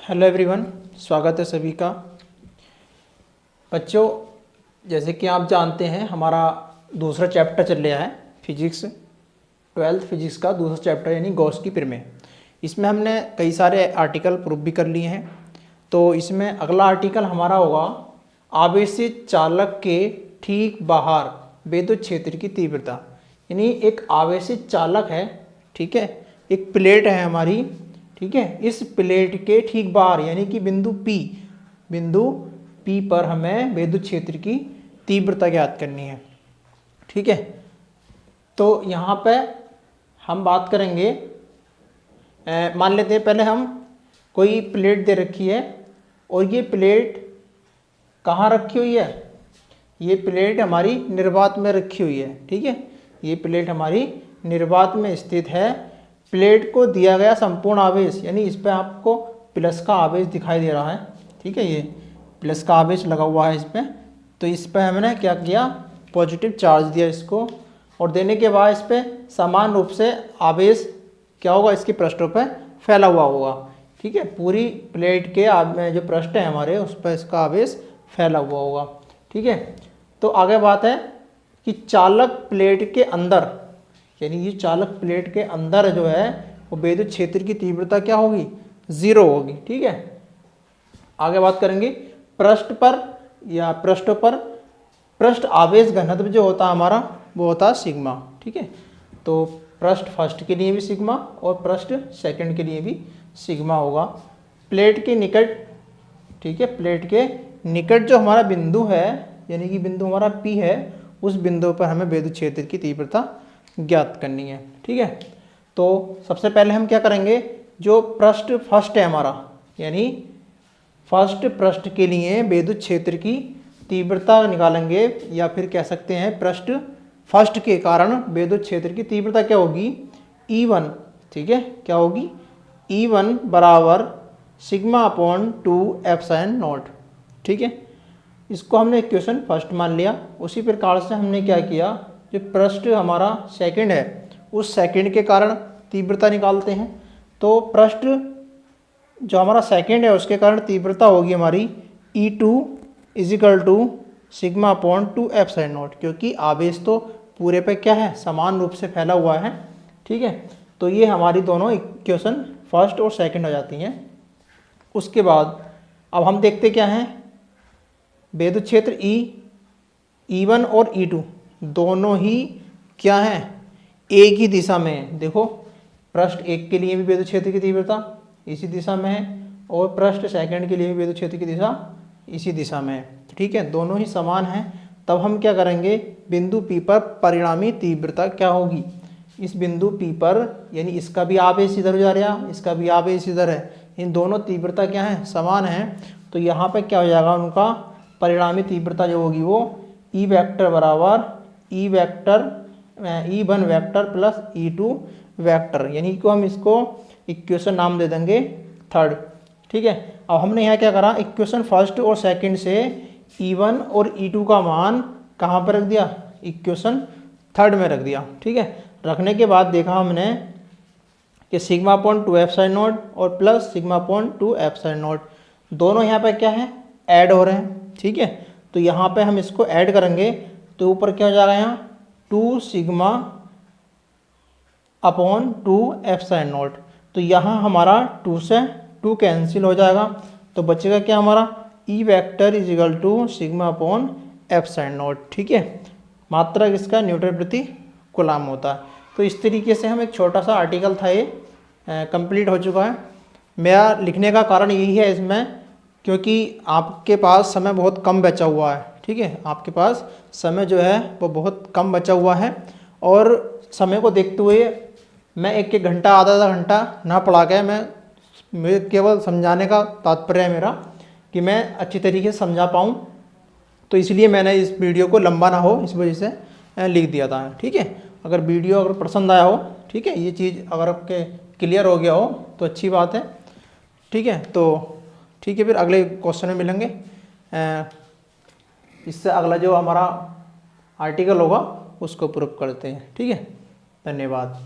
Hello everyone, स्वागत है सभी का। बच्चों, जैसे कि आप जानते हैं हमारा दूसरा चैप्टर चल रहा है फिजिक्स, 12th फिजिक्स का दूसरा चैप्टर यानी गॉस की प्रमेय। इसमें हमने कई सारे आर्टिकल प्रूव भी कर लिए हैं। तो इसमें अगला आर्टिकल हमारा होगा आवेशित चालक के ठीक बाहर विद्युत क्षेत्र की तीव्रता। यानी एक आवेशित चालक है, ठीक है, एक प्लेट है हमारी, ठीक है। इस प्लेट के ठीक बाहर यानी कि बिंदु P पर हमें विद्युत क्षेत्र की तीव्रता ज्ञात करनी है, ठीक है। तो यहाँ पे हम बात करेंगे, मान लेते हैं पहले हम कोई प्लेट दे रखी है और ये प्लेट कहाँ रखी हुई है। ये प्लेट हमारी निर्वात में रखी हुई है, ठीक है। ये प्लेट हमारी निर्वात में स्थित है। प्लेट को दिया गया संपूर्ण आवेश, यानी इस पर आपको प्लस का आवेश दिखाई दे रहा है, ठीक है। ये प्लस का आवेश लगा हुआ है इस पर। तो इस पर हमने क्या किया, पॉजिटिव चार्ज दिया इसको, और देने के बाद इस पर समान रूप से आवेश क्या होगा, इसके पृष्ठों पर फैला हुआ होगा, ठीक है। पूरी प्लेट के जो पृष्ठ है हमारे, उस पर इसका आवेश फैला हुआ होगा, ठीक है। तो आगे बात है कि चालक प्लेट के अंदर, यानी ये चालक प्लेट के अंदर जो है वो विद्युत क्षेत्र की तीव्रता क्या होगी, 0 होगी, ठीक है। आगे बात करेंगे पृष्ठ पर या पृष्ठों पर पृष्ठ आवेश घनत्व जो होता है हमारा वो होता है सिग्मा, ठीक है। तो पृष्ठ फर्स्ट के लिए भी सिग्मा और पृष्ठ सेकंड के लिए भी सिग्मा होगा। प्लेट के निकट, ठीक है, प्लेट के निकट जो हमारा बिंदु है, यानी कि बिंदु हमारा P है, उस बिंदु पर हमें विद्युत क्षेत्र की तीव्रता ज्ञात करनी है, ठीक है। तो सबसे पहले हम क्या करेंगे, जो पृष्ठ फर्स्ट है हमारा, यानी फर्स्ट पृष्ठ के लिए विद्युत क्षेत्र की तीव्रता निकालेंगे, या फिर कह सकते हैं पृष्ठ फर्स्ट के कारण विद्युत क्षेत्र की तीव्रता क्या होगी, E1, ठीक है। क्या होगी, E1 बराबर सिग्मा अपॉन 2 एप्सिलॉन नॉट, ठीक है। इसको हमने इक्वेशन फर्स्ट मान लिया। उसी प्रकार से हमने क्या किया, जो पृष्ठ हमारा सेकंड है उस सेकंड के कारण तीव्रता निकालते हैं। तो पृष्ठ जो हमारा सेकंड है उसके कारण तीव्रता होगी हमारी E2 is equal to sigma upon 2 epsilon naught, क्योंकि आवेश तो पूरे पे क्या है, समान रूप से फैला हुआ है, ठीक है। तो ये हमारी दोनों इक्वेशन फर्स्ट और सेकंड हो जाती हैं। उसके बाद अब हम देखते क्या हैं, विद्युत क्षेत्र E1 और E2 दोनों ही क्या हैं, एक ही दिशा में है। देखो पृष्ठ एक के लिए भी विद्युत क्षेत्र की तीव्रता इसी दिशा में है, और पृष्ठ सेकंड के लिए भी विद्युत क्षेत्र की दिशा इसी दिशा में है, ठीक है। दोनों ही समान हैं। तब हम क्या करेंगे, बिंदु P पर परिणामी तीव्रता क्या होगी, इस बिंदु P पर, यानी इसका भी आवेश इधर जा रहा है, इसका भी आवेश इधर है, इन दोनों तीव्रता क्या है, समान है। तो यहाँ पर क्या हो जाएगा, उनका परिणामी तीव्रता जो होगी वो E वेक्टर बराबर E1 vector plus E2 vector, यानी कि हम इसको इक्वेशन नाम दे देंगे थर्ड, ठीक है। अब हमने यहाँ क्या करा, इक्वेशन फर्स्ट और सेकंड से E1 और E2 का मान कहाँ पर रख दिया, इक्वेशन थर्ड में रख दिया, ठीक है। रखने के बाद देखा हमने कि सिग्मा अपॉन 2 एप्सिलॉन नॉट और plus sigma upon 2 epsilon not दोनों यहाँ पर क्या है, ऐड हो रहे हैं, ठीक है। तो यहाँ पे हम इसको ऐड करेंगे तो ऊपर क्या हो जाएगा, यहाँ 2 सिग्मा अपॉन 2 एप्सिलॉन नॉट। तो यहाँ हमारा 2 से 2 कैंसिल हो जाएगा, तो बचेगा क्या हमारा, E vector is equal to sigma upon epsilon naught, ठीक है। मात्रक इसका न्यूटन प्रति कूलम होता है। तो इस तरीके से हम एक छोटा सा आर्टिकल था ये कंप्लीट हो चुका है। मेरा लिखने का कारण यही है इसमें, क्योंकि आपके पास समय बहुत कम बचा हुआ है, ठीक है। आपके पास समय जो है वो बहुत कम बचा हुआ है, और समय को देखते हुए मैं एक घंटा आधा घंटा ना पढ़ा के मैं केवल समझाने का तात्पर्य है मेरा कि मैं अच्छी तरीके से समझा पाऊँ। तो इसलिए मैंने इस वीडियो को लंबा ना हो इस वजह से लिख दिया था, ठीक है। अगर वीडियो अगर पसंद आया हो, ठीक है, ये चीज़ अगर आपके क्लियर हो गया हो तो अच्छी बात है, ठीक है। तो ठीक है, फिर अगले क्वेश्चन में मिलेंगे। इससे अगला जो हमारा आर्टिकल होगा उसको प्रूव करते हैं, ठीक है। धन्यवाद।